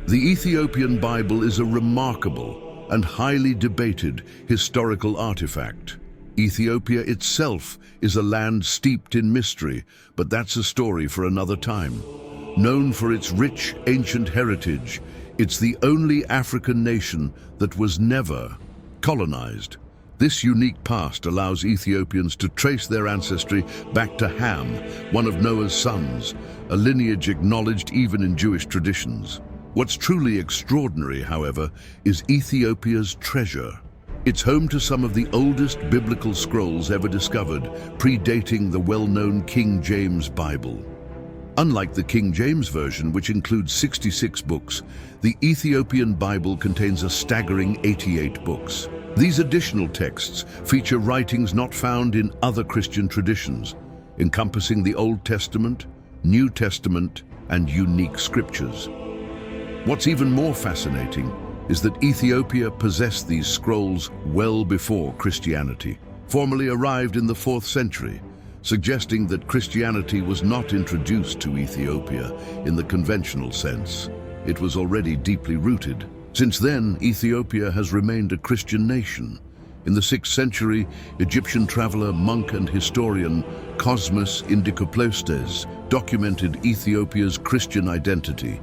The Ethiopian Bible is a remarkable and highly debated historical artifact. Ethiopia itself is a land steeped in mystery, but that's a story for another time. Known for its rich, ancient heritage, it's the only African nation that was never colonized. This unique past allows Ethiopians to trace their ancestry back to Ham, one of Noah's sons, a lineage acknowledged even in Jewish traditions. What's truly extraordinary, however, is Ethiopia's treasure. It's home to some of the oldest biblical scrolls ever discovered, predating the well-known King James Bible. Unlike the King James Version, which includes 66 books, the Ethiopian Bible contains a staggering 88 books. These additional texts feature writings not found in other Christian traditions, encompassing the Old Testament, New Testament, and unique scriptures. What's even more fascinating is that Ethiopia possessed these scrolls well before Christianity, formally arrived in the 4th century, suggesting that Christianity was not introduced to Ethiopia in the conventional sense. It was already deeply rooted. Since then, Ethiopia has remained a Christian nation. In the 6th century, Egyptian traveler, monk, and historian Cosmas Indicopleustes documented Ethiopia's Christian identity.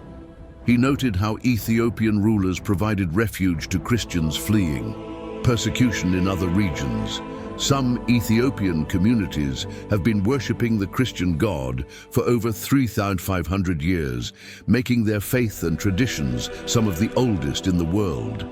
He noted how Ethiopian rulers provided refuge to Christians fleeing persecution in other regions. Some Ethiopian communities have been worshipping the Christian God for over 3,500 years, making their faith and traditions some of the oldest in the world.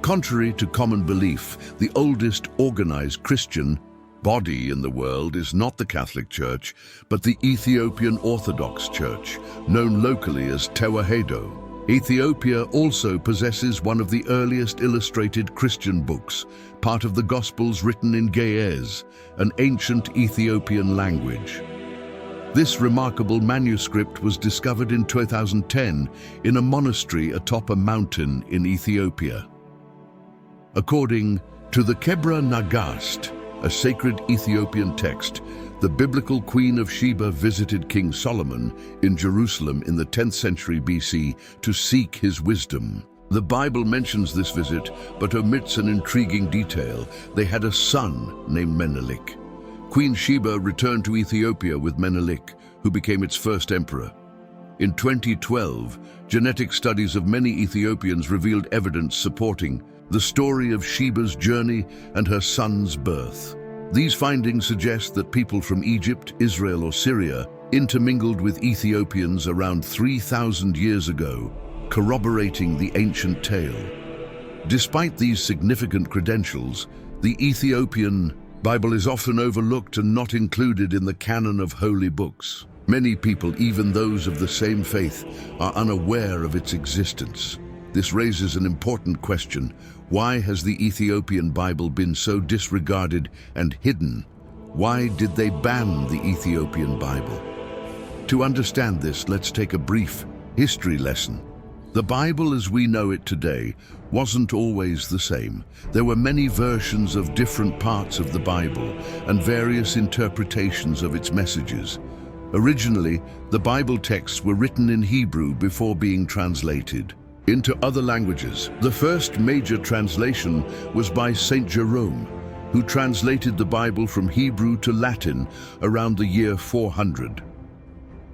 Contrary to common belief, the oldest organized Christian body in the world is not the Catholic Church, but the Ethiopian Orthodox Church, known locally as Tewahedo. Ethiopia also possesses one of the earliest illustrated Christian books, part of the Gospels written in Ge'ez, an ancient Ethiopian language. This remarkable manuscript was discovered in 2010 in a monastery atop a mountain in Ethiopia. According to the Kebra Nagast, a sacred Ethiopian text, the biblical Queen of Sheba visited King Solomon in Jerusalem in the 10th century BC to seek his wisdom. The Bible mentions this visit, but omits an intriguing detail. They had a son named Menelik. Queen Sheba returned to Ethiopia with Menelik, who became its first emperor. In 2012, genetic studies of many Ethiopians revealed evidence supporting the story of Sheba's journey and her son's birth. These findings suggest that people from Egypt, Israel, or Syria intermingled with Ethiopians around 3,000 years ago, corroborating the ancient tale. Despite these significant credentials, the Ethiopian Bible is often overlooked and not included in the canon of holy books. Many people, even those of the same faith, are unaware of its existence. This raises an important question. Why has the Ethiopian Bible been so disregarded and hidden? Why did they ban the Ethiopian Bible? To understand this, let's take a brief history lesson. The Bible as we know it today wasn't always the same. There were many versions of different parts of the Bible and various interpretations of its messages. Originally, the Bible texts were written in Hebrew before being translated into other languages. The first major translation was by Saint Jerome, who translated the Bible from Hebrew to Latin around the year 400.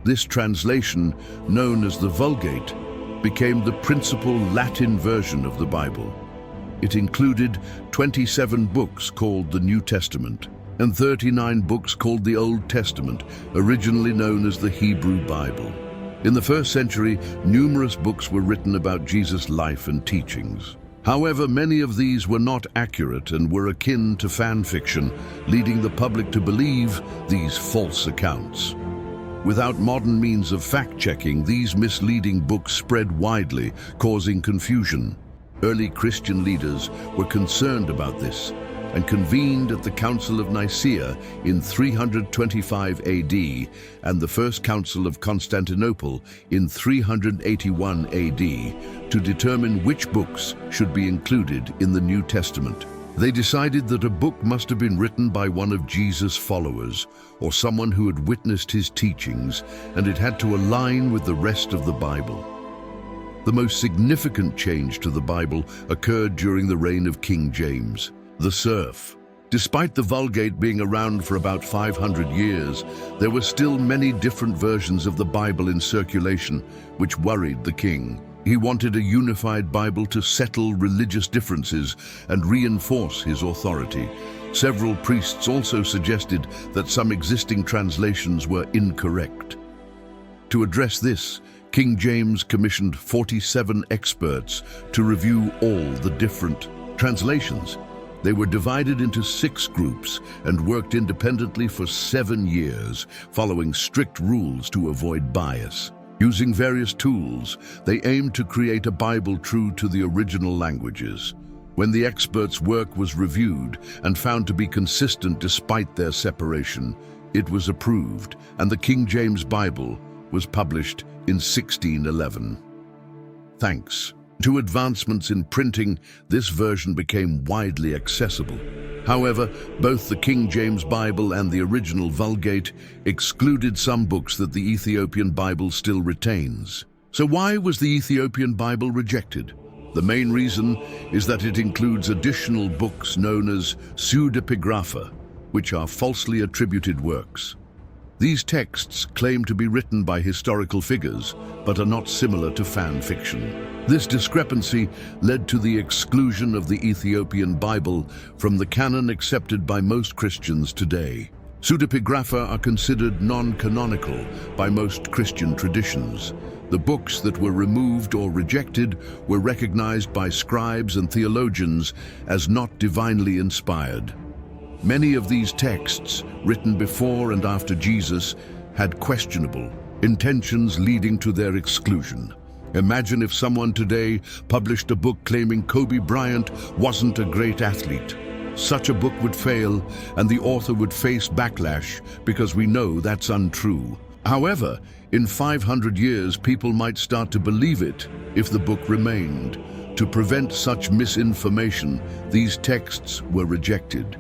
This translation, known as the Vulgate, became the principal Latin version of the Bible. It included 27 books called the New Testament and 39 books called the Old Testament, originally known as the Hebrew Bible. In the 1st century, numerous books were written about Jesus' life and teachings. However, many of these were not accurate and were akin to fan fiction, leading the public to believe these false accounts. Without modern means of fact-checking, these misleading books spread widely, causing confusion. Early Christian leaders were concerned about this and convened at the Council of Nicaea in 325 AD and the First Council of Constantinople in 381 AD to determine which books should be included in the New Testament. They decided that a book must have been written by one of Jesus' followers or someone who had witnessed his teachings, and it had to align with the rest of the Bible. The most significant change to the Bible occurred during the reign of King James, the serf. Despite the Vulgate being around for about 500 years, there were still many different versions of the Bible in circulation, which worried the king. He wanted a unified Bible to settle religious differences and reinforce his authority. Several priests also suggested that some existing translations were incorrect. To address this, King James commissioned 47 experts to review all the different translations. They were divided into 6 groups and worked independently for 7 years, following strict rules to avoid bias. Using various tools, they aimed to create a Bible true to the original languages. When the experts' work was reviewed and found to be consistent despite their separation, it was approved, and the King James Bible was published in 1611. Thanks to advancements in printing, this version became widely accessible. However, both the King James Bible and the original Vulgate excluded some books that the Ethiopian Bible still retains. So why was the Ethiopian Bible rejected? The main reason is that it includes additional books known as pseudepigrapha, which are falsely attributed works. These texts claim to be written by historical figures, but are not similar to fan fiction. This discrepancy led to the exclusion of the Ethiopian Bible from the canon accepted by most Christians today. Pseudepigrapha are considered non-canonical by most Christian traditions. The books that were removed or rejected were recognized by scribes and theologians as not divinely inspired. Many of these texts, written before and after Jesus, had questionable intentions leading to their exclusion. Imagine if someone today published a book claiming Kobe Bryant wasn't a great athlete. Such a book would fail, and the author would face backlash because we know that's untrue. However, in 500 years, people might start to believe it if the book remained. To prevent such misinformation, these texts were rejected.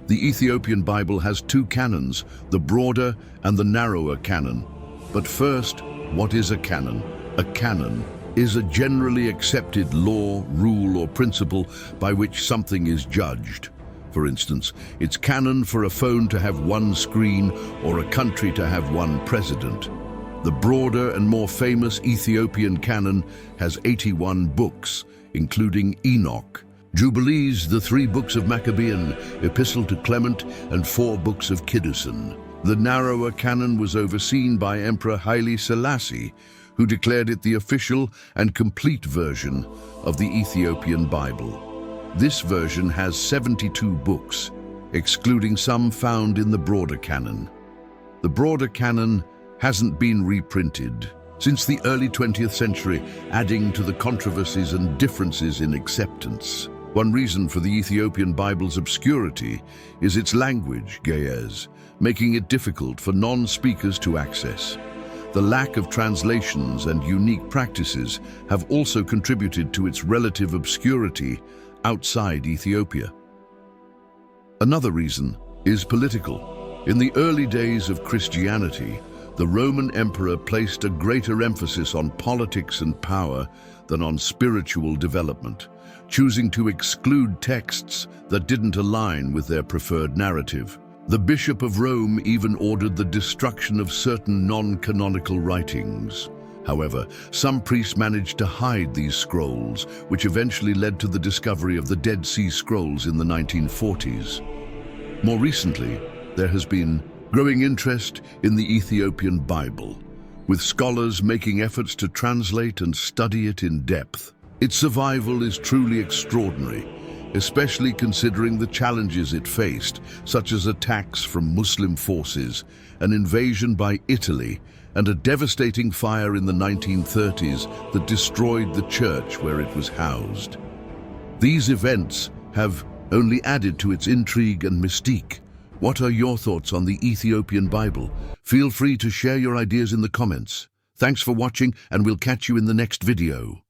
The Ethiopian Bible has 2 canons, the broader and the narrower canon. But first, what is a canon? A canon is a generally accepted law, rule, or principle by which something is judged. For instance, it's canon for a phone to have 1 screen or a country to have 1 president. The broader and more famous Ethiopian canon has 81 books, including Enoch, Jubilees, the 3 books of Maccabean, Epistle to Clement, and 4 books of Kiddusin. The narrower canon was overseen by Emperor Haile Selassie, who declared it the official and complete version of the Ethiopian Bible. This version has 72 books, excluding some found in the broader canon. The broader canon hasn't been reprinted since the early 20th century, adding to the controversies and differences in acceptance. One reason for the Ethiopian Bible's obscurity is its language, Ge'ez, making it difficult for non-speakers to access. The lack of translations and unique practices have also contributed to its relative obscurity outside Ethiopia. Another reason is political. In the early days of Christianity, the Roman emperor placed a greater emphasis on politics and power than on spiritual development, choosing to exclude texts that didn't align with their preferred narrative. The Bishop of Rome even ordered the destruction of certain non-canonical writings. However, some priests managed to hide these scrolls, which eventually led to the discovery of the Dead Sea Scrolls in the 1940s. More recently, there has been growing interest in the Ethiopian Bible, with scholars making efforts to translate and study it in depth. Its survival is truly extraordinary, especially considering the challenges it faced, such as attacks from Muslim forces, an invasion by Italy, and a devastating fire in the 1930s that destroyed the church where it was housed. These events have only added to its intrigue and mystique. What are your thoughts on the Ethiopian Bible? Feel free to share your ideas in the comments. Thanks for watching, and we'll catch you in the next video.